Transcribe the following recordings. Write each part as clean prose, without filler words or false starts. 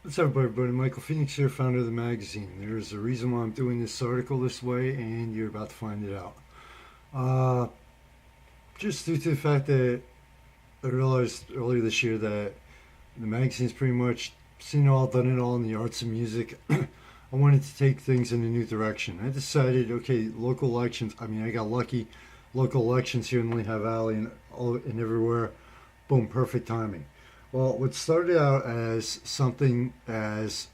What's up, everybody? Michael Phoenix here, founder of the magazine. There's a reason why I'm doing this article this way, and you're about to find it out. Uh, just due to the fact that I realized earlier this year that the magazine's pretty much seen it all, done it all in the arts and music. I wanted to take things in a new direction. I decided, okay, local elections. I mean, I got lucky. Local elections here in Lehigh Valley and everywhere. Boom, perfect timing. Well, what started out as something as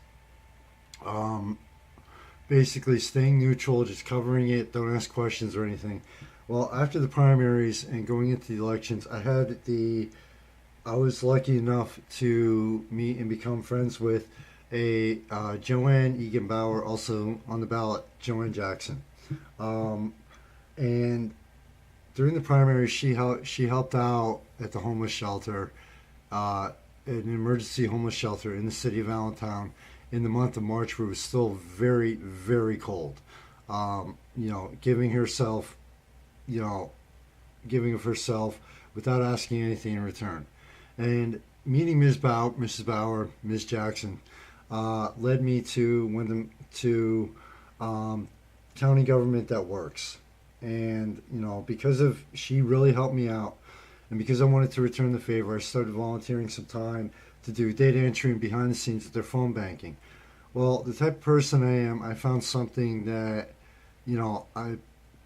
um, basically staying neutral, just covering it, don't ask questions or anything. Well, after the primaries and going into the elections, I was lucky enough to meet and become friends with a Joanne Egan Bauer, also on the ballot, Joanne Jackson. Um, and during the primaries, she helped out at the homeless shelter, uh, an emergency homeless shelter in the city of Allentown in the month of March, where it was still very, very cold. Giving herself, you know, giving of herself without asking anything in return. And meeting Mrs. Bauer, Ms. Jackson, led me to um, county government that works. And because of she really helped me out, and because I wanted to return the favor, I started volunteering some time to do data entry and behind the scenes at their phone banking. Well, the type of person I am, I found something that you know I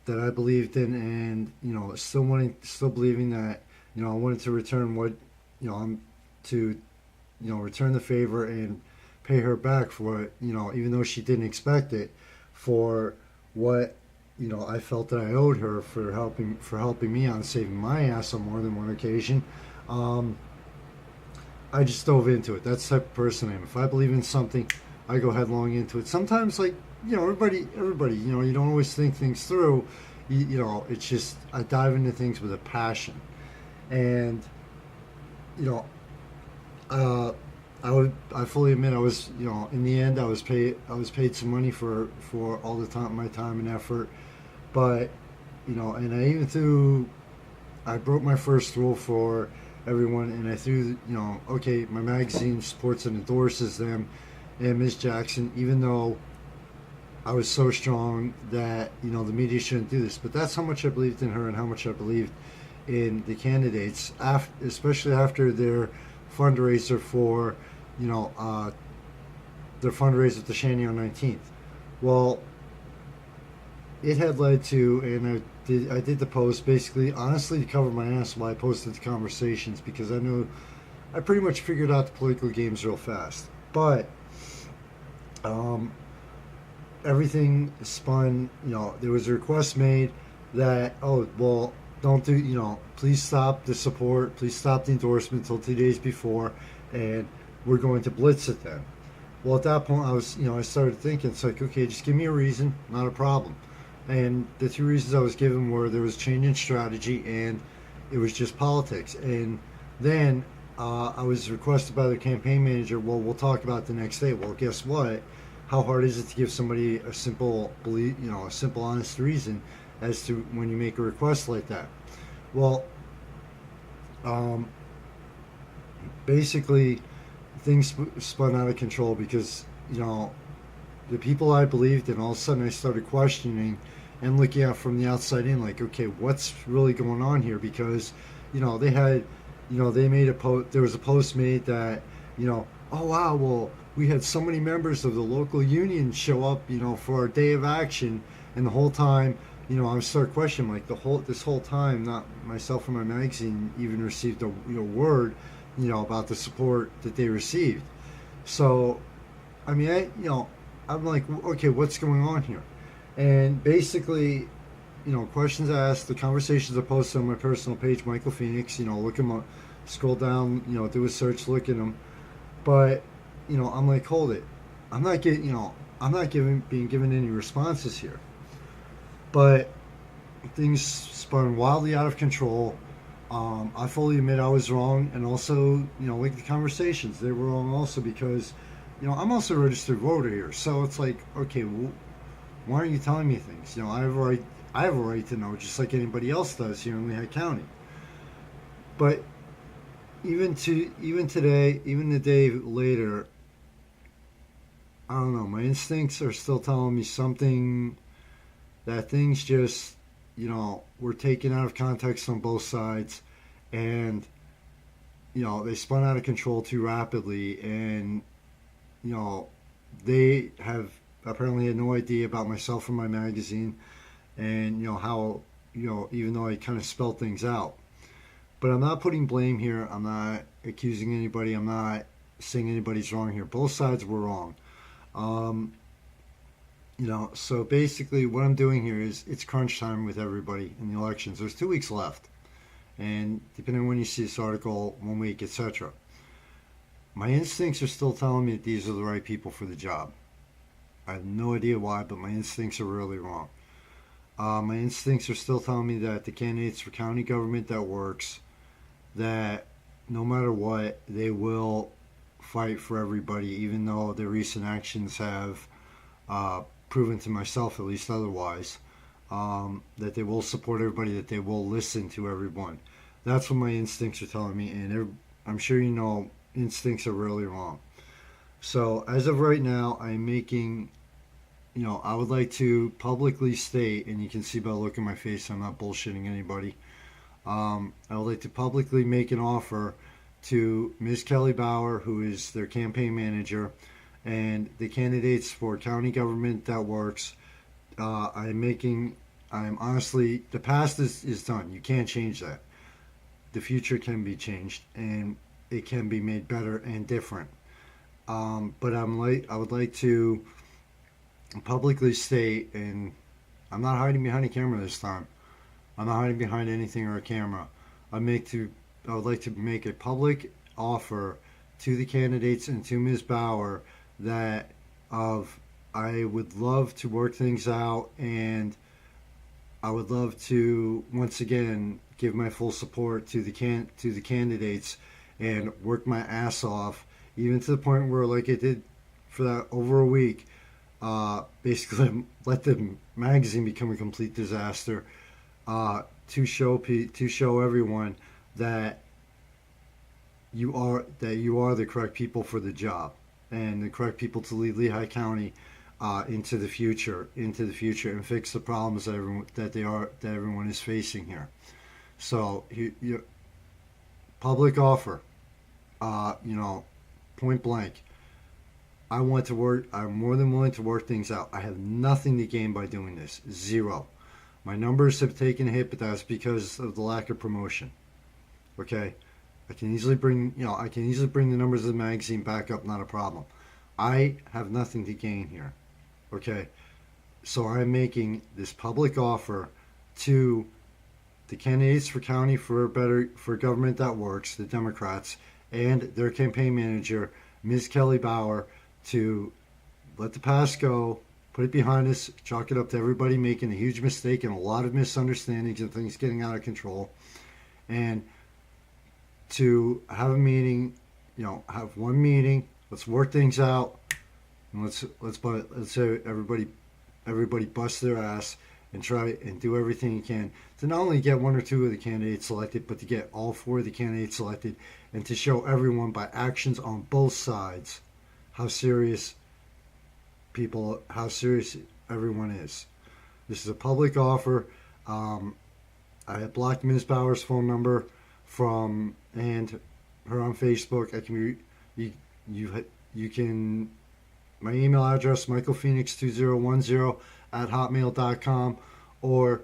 I believed in, and still believing that I wanted to return what I'm to return the favor and pay her back for it. Even though she didn't expect it, for what I felt that I owed her for helping me on saving my ass on more than one occasion. Um, I just dove into it. That's the type of person I am. If I believe in something, I go headlong into it. Sometimes, like everybody, you don't always think things through. It's just I dive into things with a passion, and you know, uh, I fully admit I was in the end I was paid some money for all the time my time and effort, but and I broke my first rule for everyone, and I threw, okay, my magazine supports and endorses them and Ms. Jackson, even though I was so strong that, the media shouldn't do this. But that's how much I believed in her and how much I believed in the candidates, especially after their fundraiser for, you know, uh, their fundraiser at the Shanty on 19th. Well, it had led to, and I did the post basically honestly to cover my ass while I posted the conversations, because I knew I pretty much figured out the political games real fast. But um, everything spun. There was a request made that, oh well, don't do, please stop the support, please stop the endorsement until 2 days before, and we're going to blitz it then. Well, at that point, I started thinking, it's like, okay, just give me a reason, not a problem. And the two reasons I was given were there was change in strategy and it was just politics. And then I was requested by the campaign manager, well, we'll talk about the next day. Well, guess what? How hard is it to give somebody a simple, a simple, honest reason as to when you make a request like that? Well, um, basically, things spun out of control because the people I believed in, all of a sudden I started questioning and looking at from the outside in, like, okay, what's really going on here? Because, they had, they made a post, there was a post made that, oh wow, well, we had so many members of the local union show up, for our day of action, and the whole time, I started questioning, like, this whole time, not myself or my magazine even received a word, about the support that they received. So, I mean, I'm like, okay, what's going on here? And basically, questions asked, the conversations are posted on my personal page, Michael Phoenix. Look them up, scroll down, do a search, look at them. But, I'm like, hold it. I'm not being given any responses here. But things spun wildly out of control. I fully admit I was wrong, and also, like the conversations, they were wrong also because, I'm also a registered voter here. So it's like, okay, well, why aren't you telling me things? I have a right to know, just like anybody else does here in Lehigh County. But even today, even the day later, I don't know. My instincts are still telling me something, that things just, were taken out of context on both sides, and they spun out of control too rapidly, and you know, they have apparently had no idea about myself or my magazine, and how even though I kind of spelled things out. But I'm not putting blame here. I'm not accusing anybody. I'm not saying anybody's wrong here. Both sides were wrong. Um, so basically, what I'm doing here is it's crunch time with everybody in the elections. There's 2 weeks left, and depending on when you see this article, 1 week, etc. My instincts are still telling me that these are the right people for the job. I have no idea why, but my instincts are really wrong. My instincts are still telling me that the candidates for county government that works, that no matter what, they will fight for everybody, even though their recent actions have proven to myself, at least otherwise, that they will support everybody, that they will listen to everyone. That's what my instincts are telling me, and I'm sure instincts are really wrong. So as of right now, I'm making, I would like to publicly state, and you can see by the look in my face, I'm not bullshitting anybody. I would like to publicly make an offer to Ms. Kelly Bauer, who is their campaign manager, and the candidates for county government that works. I'm honestly, the past is done. You can't change that. The future can be changed, and it can be made better and different. But I would like to publicly state, and I'm not hiding behind a camera this time. I'm not hiding behind anything or a camera. I would like to make a public offer to the candidates and to Ms. Bauer that I would love to work things out, and I would love to once again give my full support to the candidates and work my ass off, even to the point where, like I did for that over a week, basically let the magazine become a complete disaster, to show everyone that you are the correct people for the job and the correct people to lead Lehigh County into the future, and fix the problems that everyone is facing here. So, public offer, point blank. I want to work. I'm more than willing to work things out. I have nothing to gain by doing this. Zero. My numbers have taken a hit, but that's because of the lack of promotion. Okay, I can easily bring the numbers of the magazine back up. Not a problem. I have nothing to gain here. Okay, so I'm making this public offer to the candidates for county for government that works, the Democrats, and their campaign manager, Ms. Kelly Bauer, to let the past go, put it behind us, chalk it up to everybody making a huge mistake and a lot of misunderstandings and things getting out of control, and to have a meeting, have one meeting. Let's work things out, and let's say everybody bust their ass and try and do everything you can to not only get one or two of the candidates selected, but to get all four of the candidates selected, and to show everyone by actions on both sides how serious everyone is. This is a public offer. I have blocked Ms. Bauer's phone number and her on Facebook. You can, my email address, michaelphoenix2010 at hotmail.com, or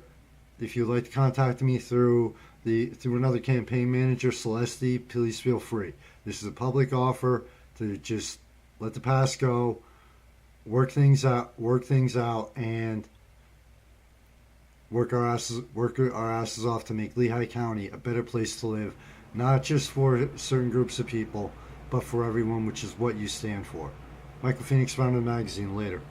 if you'd like to contact me through another campaign manager, Celeste, please feel free. This is a public offer to just let the past go, work things out, and work our asses off to make Lehigh County a better place to live, not just for certain groups of people, but for everyone, which is what you stand for. Michael Phoenix, Founder of the magazine. Later.